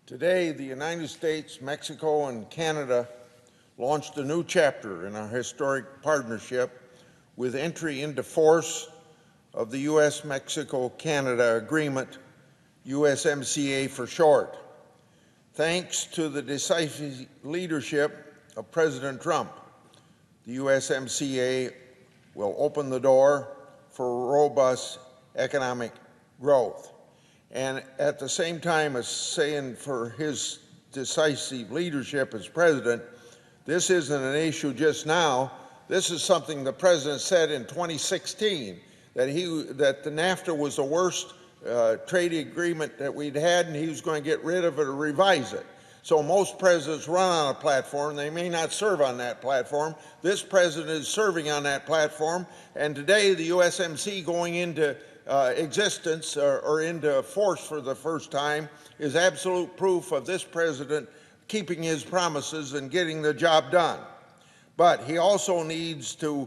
Today, the United States, Mexico, and Canada launched a new chapter in our historic partnership with entry into force of the US-Mexico-Canada Agreement, USMCA for short. Thanks to the decisive leadership of President Trump, the USMCA will open the door for robust economic growth. And at the same time as saying for his decisive leadership as president, this isn't an issue just now. This is something the president said in 2016, that the NAFTA was the worst trade agreement that we'd had, and he was going to get rid of it or revise it. So most presidents run on a platform. They may not serve on that platform. This president is serving on that platform, and today the USMCA going into existence or into force for the first time is absolute proof of this president keeping his promises and getting the job done. But he also needs to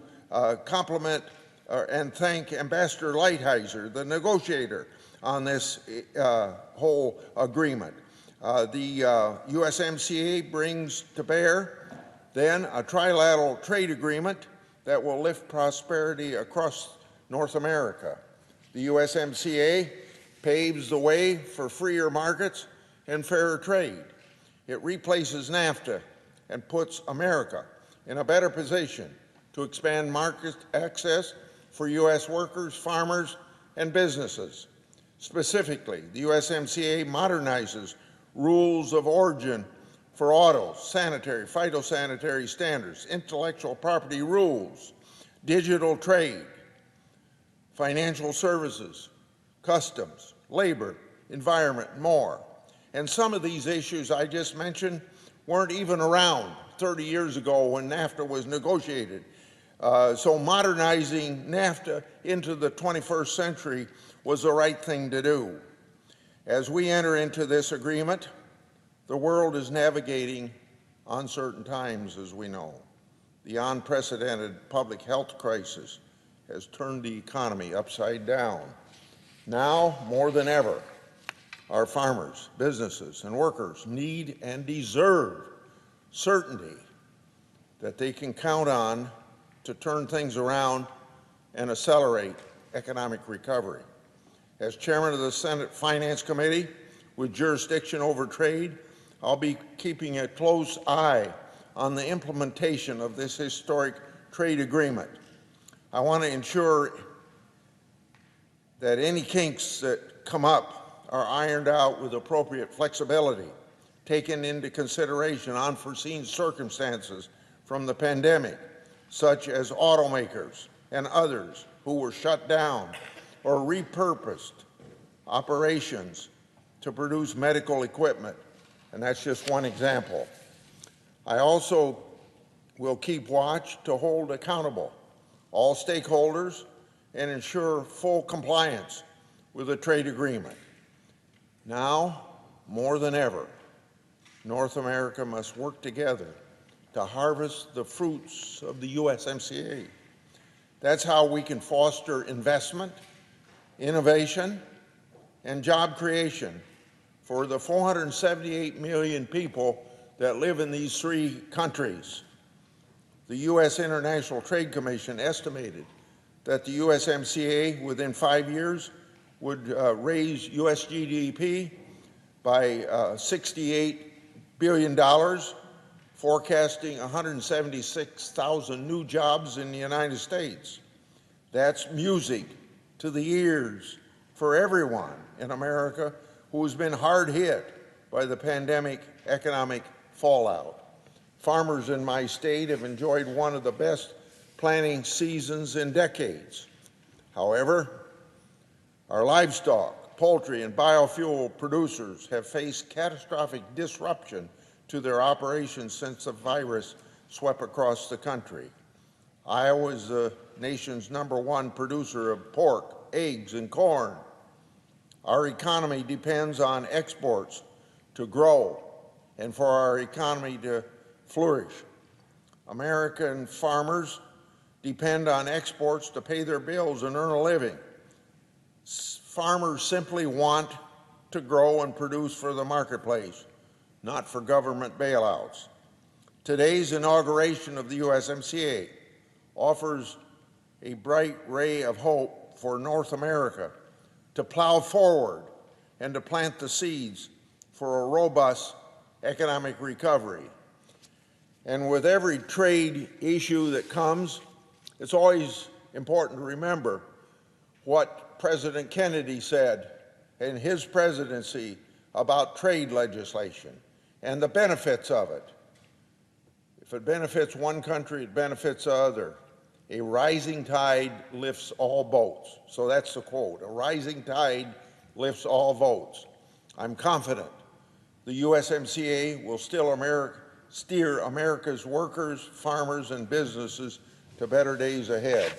compliment and thank Ambassador Lighthizer, the negotiator on this whole agreement. The USMCA brings to bear then a trilateral trade agreement that will lift prosperity across North America. The USMCA paves the way for freer markets and fairer trade. It replaces NAFTA and puts America in a better position to expand market access for U.S. workers, farmers, and businesses. Specifically, the USMCA modernizes rules of origin for autos, sanitary, phytosanitary standards, intellectual property rules, digital trade, financial services, customs, labor, environment, and more. And some of these issues I just mentioned weren't even around 30 years ago when NAFTA was negotiated. So modernizing NAFTA into the 21st century was the right thing to do. As we enter into this agreement, the world is navigating uncertain times, as we know. The unprecedented public health crisis has turned the economy upside down. Now, more than ever, our farmers, businesses, and workers need and deserve certainty that they can count on to turn things around and accelerate economic recovery. As chairman of the Senate Finance Committee with jurisdiction over trade, I'll be keeping a close eye on the implementation of this historic trade agreement. I want to ensure that any kinks that come up are ironed out with appropriate flexibility, taking into consideration unforeseen circumstances from the pandemic, such as automakers and others who were shut down or repurposed operations to produce medical equipment, and that's just one example. I also will keep watch to hold accountable all stakeholders and ensure full compliance with the trade agreement. Now, more than ever, North America must work together to harvest the fruits of the USMCA. That's how we can foster investment, innovation, and job creation for the 478 million people that live in these three countries. The U.S. International Trade Commission estimated that the USMCA within 5 years would raise U.S. GDP by $68 billion, forecasting 176,000 new jobs in the United States. That's music to the ears for everyone in America who has been hard hit by the pandemic economic fallout. Farmers in my state have enjoyed one of the best planting seasons in decades. However, our livestock, poultry, and biofuel producers have faced catastrophic disruption to their operations since the virus swept across the country. Iowa is the nation's #1 producer of pork, eggs, and corn. Our economy depends on exports to grow and for our economy to flourish. American farmers depend on exports to pay their bills and earn a living. Farmers simply want to to grow and produce for the marketplace, not for government bailouts. Today's inauguration of the USMCA offers a bright ray of hope for North America to plow forward and to plant the seeds for a robust economic recovery. And with every trade issue that comes, it's always important to remember what President Kennedy said in his presidency about trade legislation and the benefits of it. If it benefits one country, it benefits the other. A rising tide lifts all boats. So that's the quote. A rising tide lifts all boats. I'm confident the USMCA will steer America's workers, farmers, and businesses to better days ahead.